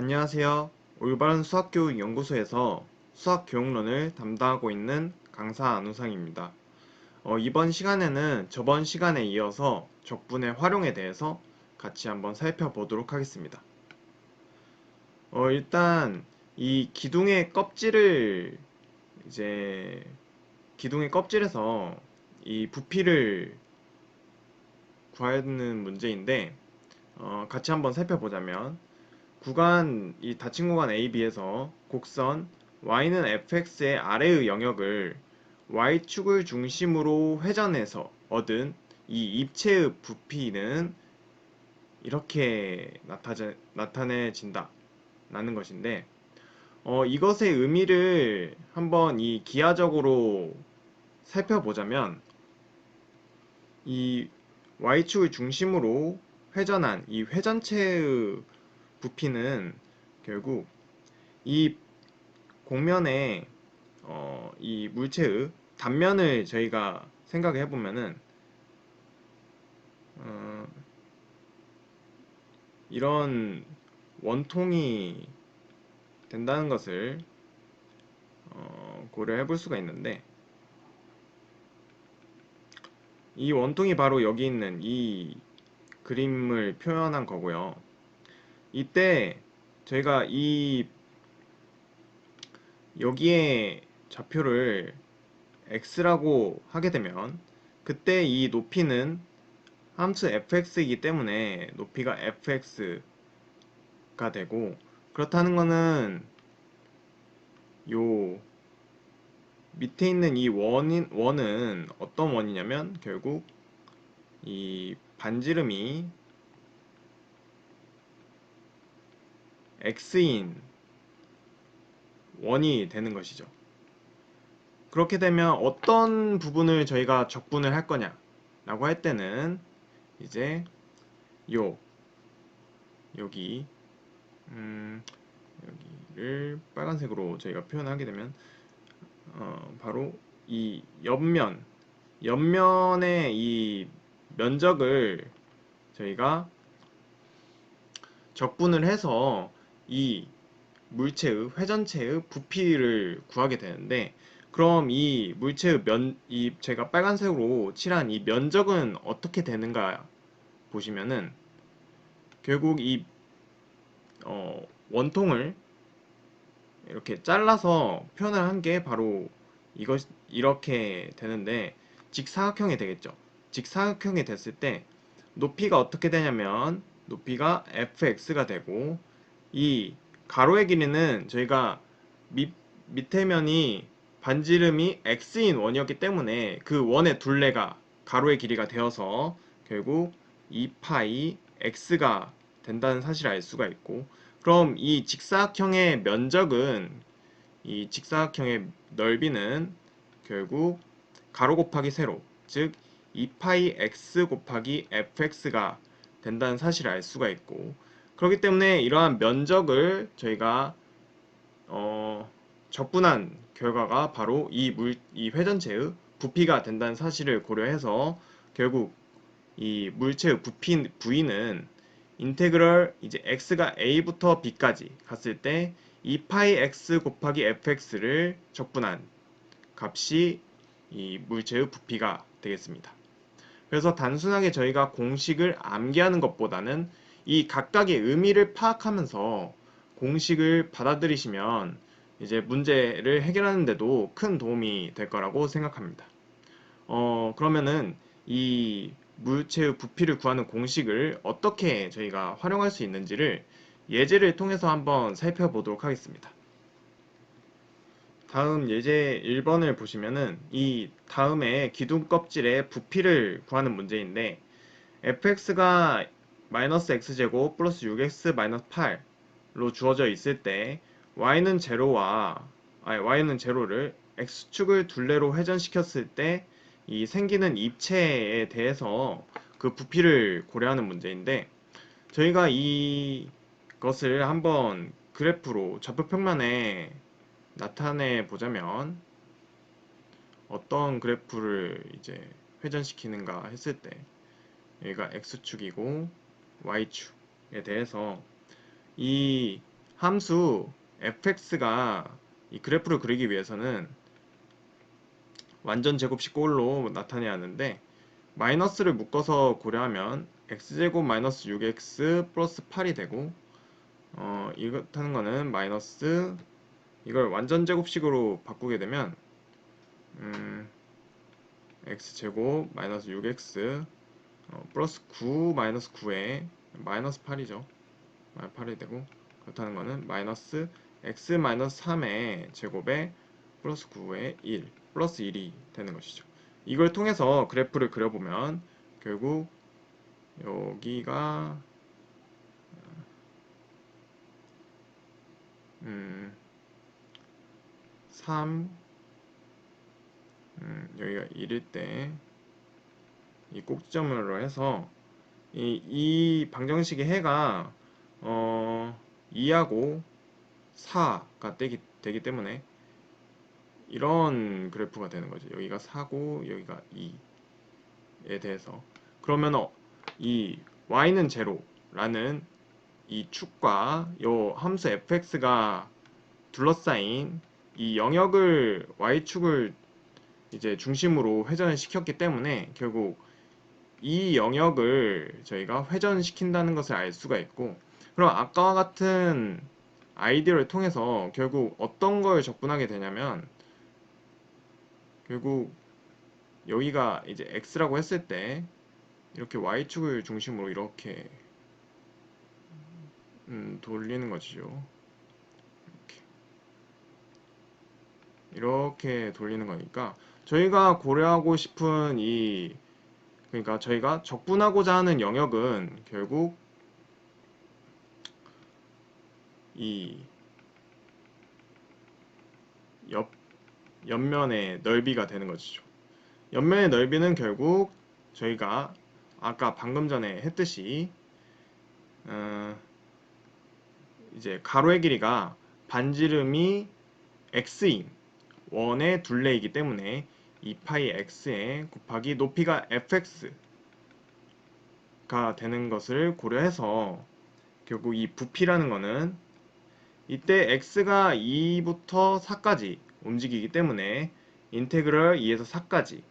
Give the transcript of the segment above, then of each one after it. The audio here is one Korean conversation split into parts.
안녕하세요. 올바른 수학교육 연구소에서 수학교육론을 담당하고 있는 강사 안우상입니다. 이번 시간에는 저번 시간에 이어서 적분의 활용에 대해서 같이 한번 살펴보도록 하겠습니다. 일단 이 이제 기둥의 껍질에서 이 부피를 구하는 문제인데 같이 한번 살펴보자면 이 닫힌 구간 AB에서 곡선 y는 fx의 아래의 영역을 y축을 중심으로 회전해서 얻은 이 입체의 부피는 이렇게 나타내진다 라는 것인데 이것의 의미를 한번 이 기하적으로 살펴보자면 이 y축을 중심으로 회전한 이 회전체의 부피는 결국 이 공면의 이 물체의 단면을 저희가 생각을 해보면은 어, 이런 원통이 된다는 것을 고려해 볼 수가 있는데 이 원통이 바로 여기 있는 이 그림을 표현한 거고요. 이때 저희가 여기에 좌표를 x라고 하게 되면 그때 이 높이는 함수 fx이기 때문에 높이가 fx가 되고, 그렇다는 거는 요 밑에 있는 이 원은 어떤 원이냐면 결국 이 반지름이 x인 원이 되는 것이죠. 그렇게 되면 어떤 부분을 저희가 적분을 할 거냐 라고 할 때는 이제 요 여기 여기를 빨간색으로 저희가 표현하게 되면 바로 이 옆면의 이 면적을 저희가 적분을 해서 이 물체의 회전체의 부피를 구하게 되는데, 그럼 이 물체의 이 제가 빨간색으로 칠한 이 면적은 어떻게 되는가 보시면은 결국 이 원통을 이렇게 잘라서 표현을 한 게 바로 이렇게 되는데 직사각형이 되겠죠. 직사각형이 됐을 때 높이가 어떻게 되냐면 높이가 fx가 되고, 이 가로의 길이는 저희가 밑에 면이 반지름이 x인 원이었기 때문에 그 원의 둘레가 가로의 길이가 되어서 결국 2파이 x가 된다는 사실을 알 수가 있고, 그럼 이 직사각형의 면적은 이 직사각형의 넓이는 결국 가로 곱하기 세로, 즉 2파이 x 곱하기 fx가 된다는 사실을 알 수가 있고, 그렇기 때문에 이러한 면적을 저희가 적분한 결과가 바로 이 회전체의 부피가 된다는 사실을 고려해서 결국 이 물체의 V는 인테그럴 이제 x가 a부터 b까지 갔을 때 2파이 x 곱하기 fx를 적분한 값이 이 물체의 부피가 되겠습니다. 그래서 단순하게 저희가 공식을 암기하는 것보다는 이 각각의 의미를 파악하면서 공식을 받아들이시면 이제 문제를 해결하는 데도 큰 도움이 될 거라고 생각합니다. 그러면은 이 물체의 부피를 구하는 공식을 어떻게 저희가 활용할 수 있는지를 예제를 통해서 한번 살펴보도록 하겠습니다. 다음 예제 1번을 보시면은 이 다음에 기둥 껍질의 부피를 구하는 문제인데 fx가 마이너스 x제곱 플러스 6x 마이너스 8로 주어져 있을 때 y는 제로를 x축을 둘레로 회전시켰을 때 이 생기는 입체에 대해서 그 부피를 고려하는 문제인데, 저희가 이것을 한번 그래프로 좌표평면에 나타내 보자면 어떤 그래프를 이제 회전시키는가 했을 때 여기가 x축이고 y축에 대해서 이 함수 fx가 이 그래프를 그리기 위해서는 완전 제곱식 꼴로 나타내야 하는데 마이너스를 묶어서 고려하면 x제곱 마이너스 6x 플러스 8이 되고 이거 하는 거는 마이너스 이걸 완전 제곱식으로 바꾸게 되면 x제곱 마이너스 6x 플러스 9 마이너스 9에 마이너스 8이죠. 8이 되고 그렇다는 거는 마이너스 x 마이너스 3의 제곱에 플러스 9에 1 플러스 1이 되는 것이죠. 이걸 통해서 그래프를 그려보면 결국 여기가 3 여기가 1일 때 이 꼭지점으로 해서 이 방정식의 해가 2하고 4가 되기 때문에 이런 그래프가 되는 거죠. 여기가 4고 여기가 2에 대해서 그러면 이 y는 제로라는 이 축과 요 함수 fx가 둘러싸인 이 영역을 y축을 이제 중심으로 회전을 시켰기 때문에 결국 이 영역을 저희가 회전시킨다는 것을 알 수가 있고 그럼 아까와 같은 아이디어를 통해서 결국 어떤 걸 적분하게 되냐면 결국 여기가 이제 x라고 했을 때 이렇게 y축을 중심으로 이렇게 돌리는 것이죠. 이렇게 돌리는 거니까 저희가 고려하고 싶은 그러니까 저희가 적분하고자 하는 영역은 결국 이 옆면의 넓이가 되는 것이죠. 옆면의 넓이는 결국 저희가 아까 방금 전에 했듯이 이제 가로의 길이가 반지름이 x인 원의 둘레이기 때문에 2파이 x에 곱하기 높이가 fx가 되는 것을 고려해서 결국 이 부피라는 거는 이때 x가 2부터 4까지 움직이기 때문에 인테그럴 2에서 4까지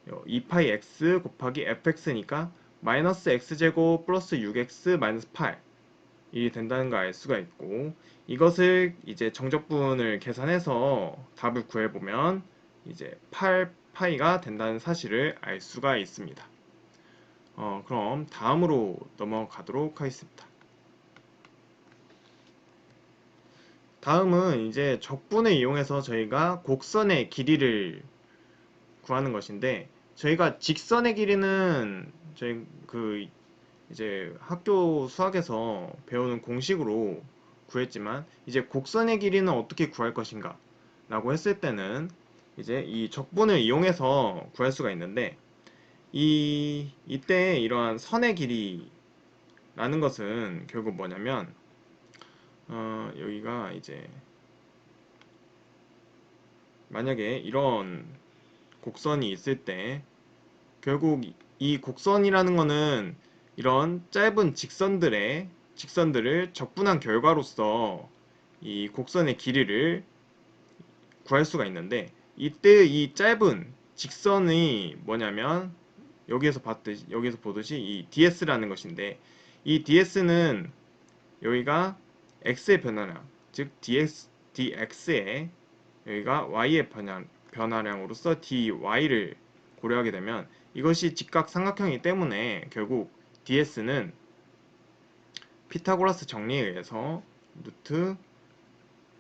2파이 x 곱하기 fx니까 마이너스 x제곱 플러스 6x 마이너스 8이 된다는 걸 알 수가 있고 이것을 이제 정적분을 계산해서 답을 구해보면 이제 8파이가 된다는 사실을 알 수가 있습니다. 그럼 다음으로 넘어가도록 하겠습니다. 다음은 이제 적분을 이용해서 저희가 곡선의 길이를 구하는 것인데 저희가 직선의 길이는 저희 이제 학교 수학에서 배우는 공식으로 구했지만 이제 곡선의 길이는 어떻게 구할 것인가 라고 했을 때는 이제 이 적분을 이용해서 구할 수가 있는데 이때 이러한 선의 길이라는 것은 결국 뭐냐면 여기가 이제 만약에 이런 곡선이 있을 때 결국 이 곡선이라는 거는 이런 짧은 직선들을 적분한 결과로서 이 곡선의 길이를 구할 수가 있는데 이때 이 짧은 직선이 뭐냐면 여기에서 보듯이 이 ds라는 것인데 이 ds는 여기가 x의 변화량 즉 dx에 여기가 y의 변화량으로서 dy를 고려하게 되면 이것이 직각삼각형이기 때문에 결국 ds는 피타고라스 정리에 의해서 루트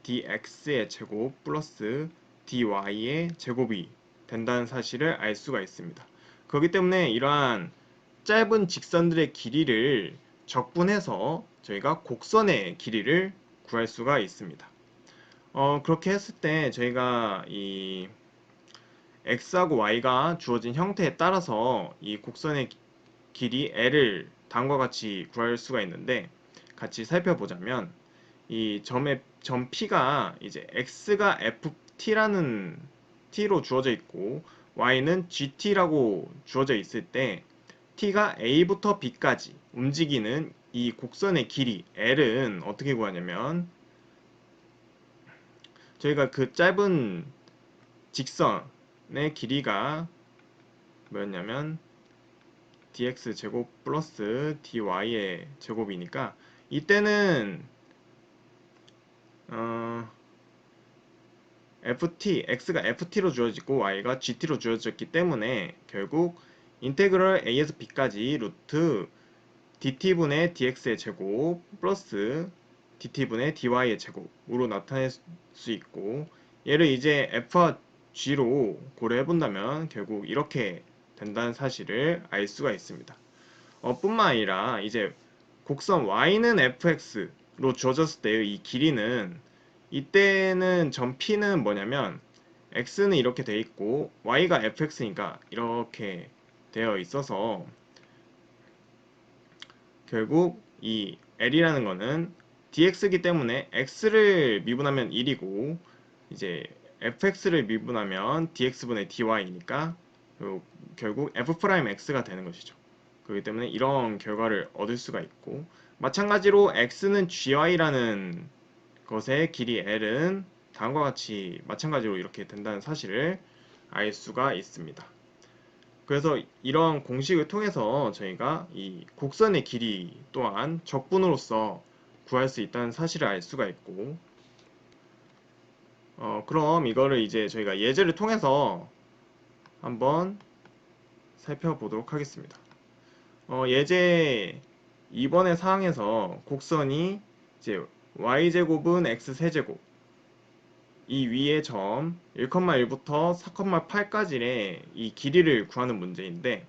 dx의 제곱 플러스 dy의 제곱이 된다는 사실을 알 수가 있습니다. 그렇기 때문에 이러한 짧은 직선들의 길이를 적분해서 저희가 곡선의 길이를 구할 수가 있습니다. 그렇게 했을 때 저희가 이 x하고 y가 주어진 형태에 따라서 이 곡선의 길이 l을 다음과 같이 구할 수가 있는데 같이 살펴보자면 이 점 P가 이제 x가 ft라는 t로 주어져 있고 y는 gt라고 주어져 있을 때 t가 a부터 b까지 움직이는 이 곡선의 길이 l은 어떻게 구하냐면 저희가 그 짧은 직선의 길이가 뭐였냐면 dx 제곱 플러스 dy의 제곱이니까 이때는 x가 ft로 주어지고 y가 gt로 주어졌기 때문에 결국 인테그럴 a에서 b까지 루트 dt분의 dx의 제곱 플러스 dt분의 dy의 제곱으로 나타낼 수 있고, 얘를 이제 f와 g로 고려해본다면 결국 이렇게 된다는 사실을 알 수가 있습니다. 뿐만 아니라 이제 곡선 y는 fx로 주어졌을 때의 이 길이는, 이때는 점 p는 뭐냐면 x는 이렇게 되어 있고 y가 fx니까 이렇게 되어 있어서 결국 이 L이라는 거는 dx이기 때문에 x를 미분하면 1이고 이제 fx를 미분하면 dx분의 dy니까 결국 f'x가 되는 것이죠. 그렇기 때문에 이런 결과를 얻을 수가 있고, 마찬가지로 x는 gy라는 것의 길이 L은 다음과 같이 마찬가지로 이렇게 된다는 사실을 알 수가 있습니다. 그래서 이런 공식을 통해서 저희가 이 곡선의 길이 또한 적분으로서 구할 수 있다는 사실을 알 수가 있고, 그럼 이거를 이제 저희가 예제를 통해서 한번 살펴보도록 하겠습니다. 예제 2번의 사항에서 곡선이 이제 y제곱은 x세제곱, 이 위의 점 1,1부터 4,8까지의 이 길이를 구하는 문제인데,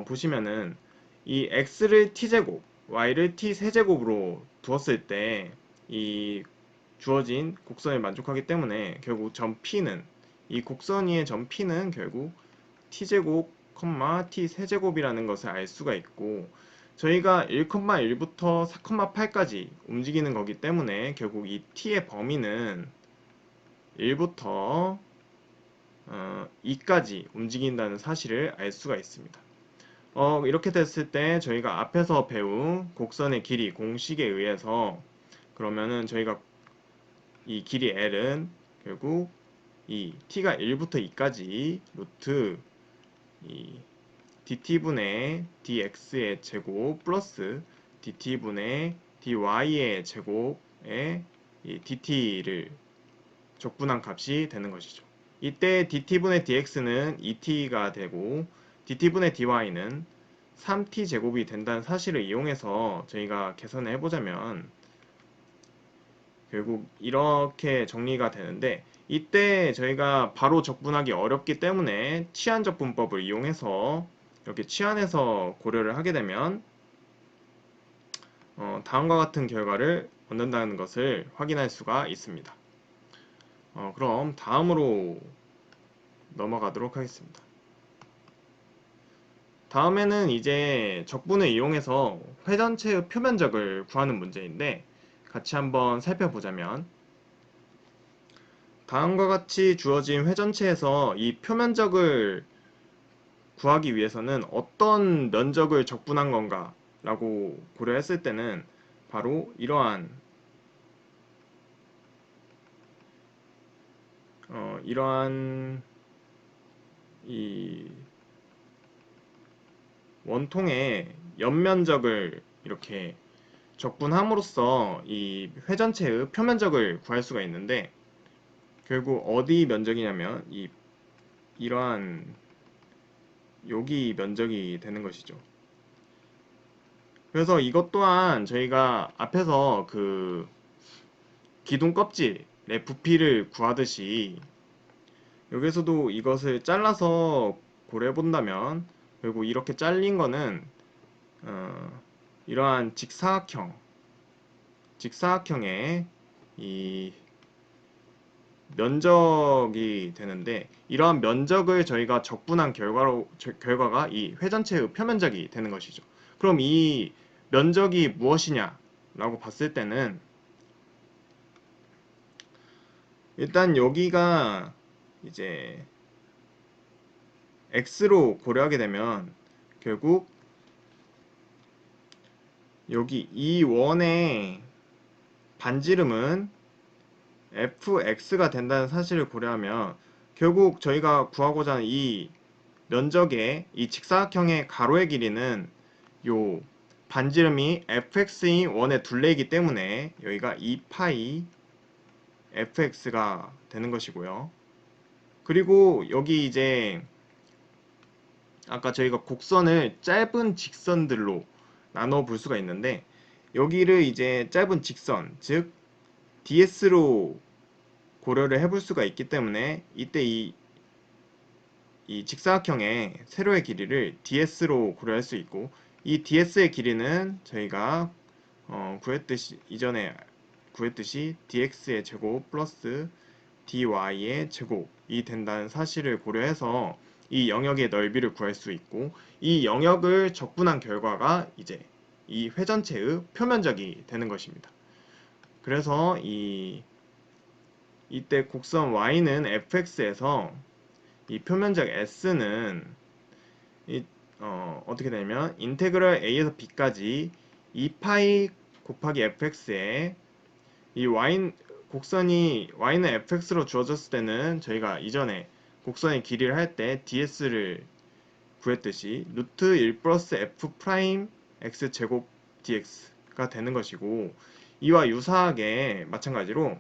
보시면은 이 x를 t제곱, y를 t세제곱으로 두었을 때 이 주어진 곡선에 만족하기 때문에 결국 점 P는, 이 곡선 위의 점 P는 결국 t제곱, t세제곱이라는 것을 알 수가 있고, 저희가 1,1부터 4,8까지 움직이는 거기 때문에 결국 이 t의 범위는 1부터 2까지 움직인다는 사실을 알 수가 있습니다. 이렇게 됐을 때 저희가 앞에서 배운 곡선의 길이 공식에 의해서 그러면은 저희가 이 길이 L은 결국 이 t가 1부터 2까지 루트 이 dt분의 dx의 제곱 플러스 dt분의 dy의 제곱에 이 dt를 적분한 값이 되는 것이죠. 이때 dt분의 dx는 2t가 되고 dt분의 dy는 3t 제곱이 된다는 사실을 이용해서 저희가 계산을 해보자면 결국 이렇게 정리가 되는데, 이때 저희가 바로 적분하기 어렵기 때문에 치환적분법을 이용해서 이렇게 치환해서 고려를 하게 되면 다음과 같은 결과를 얻는다는 것을 확인할 수가 있습니다. 그럼 다음으로 넘어가도록 하겠습니다. 다음에는 이제 적분을 이용해서 회전체의 표면적을 구하는 문제인데, 같이 한번 살펴보자면 다음과 같이 주어진 회전체에서 이 표면적을 구하기 위해서는 어떤 면적을 적분한 건가 라고 고려했을 때는 바로 이러한 이 원통의 옆면적을 이렇게 적분함으로써 이 회전체의 표면적을 구할 수가 있는데, 결국 어디 면적이냐면 이러한 여기 면적이 되는 것이죠. 그래서 이것 또한 저희가 앞에서 그 기둥 껍질의 부피를 구하듯이 여기서도 이것을 잘라서 고려해 본다면 결국 이렇게 잘린 거는 이러한 직사각형의 이 면적이 되는데, 이러한 면적을 저희가 적분한 결과가 이 회전체의 표면적이 되는 것이죠. 그럼 이 면적이 무엇이냐 라고 봤을 때는 일단 여기가 이제 x로 고려하게 되면 결국 여기 이 원의 반지름은 fx가 된다는 사실을 고려하면 결국 저희가 구하고자 하는 이 면적의 이 직사각형의 가로의 길이는 요 반지름이 fx인 원의 둘레이기 때문에 여기가 2파이 fx가 되는 것이고요. 그리고 여기 이제 아까 저희가 곡선을 짧은 직선들로 나눠 볼 수가 있는데 여기를 이제 짧은 직선, 즉 ds로 고려를 해볼 수가 있기 때문에 이때 이 직사각형의 세로의 길이를 ds로 고려할 수 있고 이 ds의 길이는 저희가 구했듯이 이전에 구했듯이 dx의 제곱 플러스 dy의 제곱이 된다는 사실을 고려해서 이 영역의 넓이를 구할 수 있고 이 영역을 적분한 결과가 이제 이 회전체의 표면적이 되는 것입니다. 그래서 이때 곡선 y는 fx에서 이 표면적 s는 어떻게 되냐면 인테그럴 a에서 b까지 2파이 곱하기 fx에 이 곡선이 y는 fx로 주어졌을 때는 저희가 이전에 곡선의 길이를 할 때 ds를 구했듯이 루트 1 플러스 f 프라임 x 제곱 dx가 되는 것이고 이와 유사하게 마찬가지로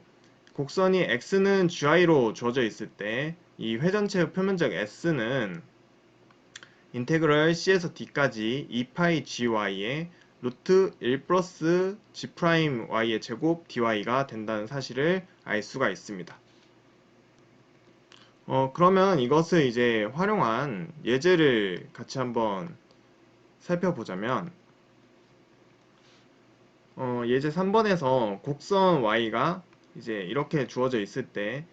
곡선이 x는 gi로 주어져 있을 때 이 회전체의 표면적 s는 인테그럴 c에서 d까지 2파이 gy의 루트 1 플러스 g 프라임 y의 제곱 dy가 된다는 사실을 알 수가 있습니다. 그러면 이것을 이제 활용한 예제를 같이 한번 살펴보자면 예제 3번에서 곡선 y가 이제 이렇게 주어져 있을 때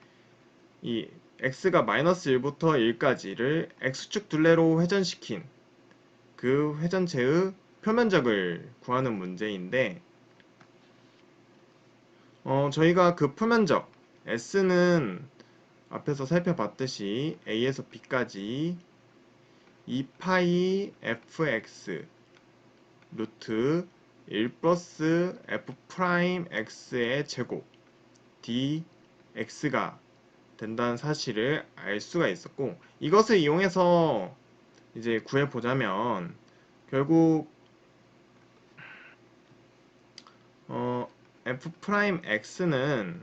이 x가 마이너스 1부터 1까지를 x축 둘레로 회전시킨 그 회전체의 표면적을 구하는 문제인데 저희가 그 표면적 s는 앞에서 살펴봤듯이 a에서 b까지 2파이 fx 루트 1 플러스 f 프라임 x의 제곱 dx가 된다는 사실을 알 수가 있었고 이것을 이용해서 이제 구해보자면 결국 f 프라임 x는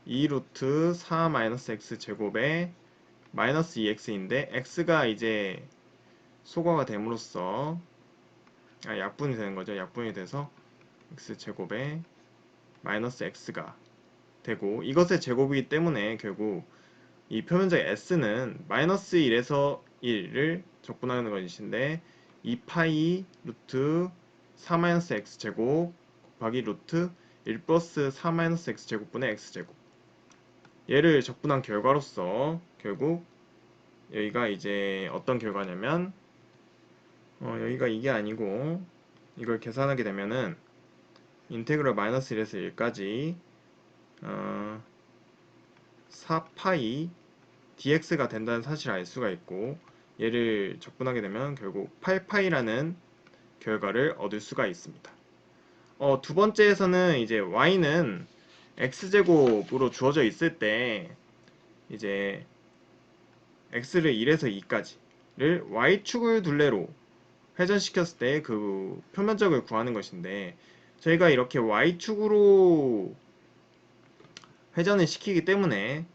2 루트 4 마이너스 x 제곱에 마이너스 2x인데 x가 이제 소거가 됨으로써 약분이 되는 거죠. 약분이 돼서 x 제곱에 마이너스 x가 되고 이것의 제곱이기 때문에 결국 이 표면적 s는 마이너스 1에서 1을 적분하는 것인데 2파이 루트 4 마이너스 x 제곱 곱하기 루트 1 플러스 4 마이너스 x 제곱분의 x 제곱 얘를 적분한 결과로서 결국 여기가 이제 어떤 결과냐면 여기가 이게 아니고 이걸 계산하게 되면은 인테그럴 마이너스 1에서 1까지 4파이 dx가 된다는 사실을 알 수가 있고 얘를 적분하게 되면 결국 8파이라는 결과를 얻을 수가 있습니다. 두 번째에서는 이제 y는 x제곱으로 주어져 있을 때 이제 x를 1에서 2까지를 y축을 둘레로 회전시켰을 때 그 표면적을 구하는 것인데 저희가 이렇게 y축으로 회전을 시키기 때문에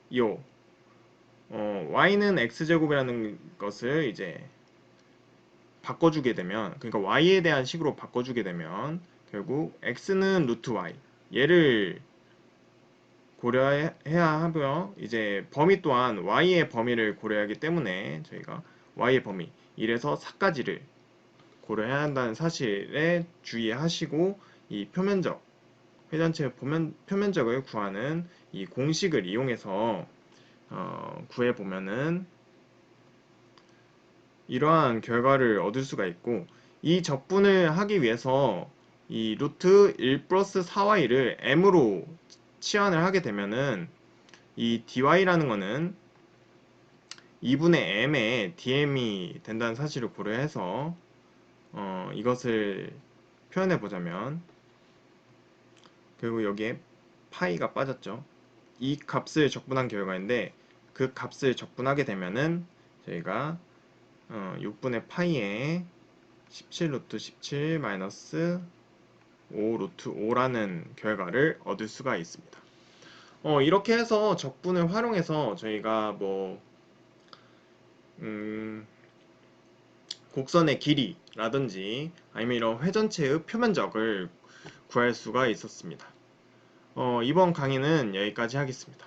y는 x제곱이라는 것을 이제 바꿔주게 되면 그러니까 y에 대한 식으로 바꿔주게 되면 결국 x는 루트 y 얘를 고려해야 하고요. 이제 범위 또한 y의 범위를 고려하기 때문에 저희가 y의 범위 1에서 4까지를 고려해야 한다는 사실에 주의하시고 이 표면적 회전체 표면적을 구하는 이 공식을 이용해서 구해보면은 이러한 결과를 얻을 수가 있고 이 적분을 하기 위해서 이 루트 1 플러스 4y를 m으로 치환을 하게 되면은 이 dy라는 거는 2분의 m의 dm이 된다는 사실을 고려해서 이것을 표현해 보자면 결국 여기에 파이가 빠졌죠. 이 값을 적분한 결과인데 그 값을 적분하게 되면은 저희가 6분의 파이에 17 루트 17 마이너스 5 루트 5라는 결과를 얻을 수가 있습니다. 이렇게 해서 적분을 활용해서 저희가 뭐 곡선의 길이라든지 아니면 이런 회전체의 표면적을 구할 수가 있었습니다. 이번 강의는 여기까지 하겠습니다.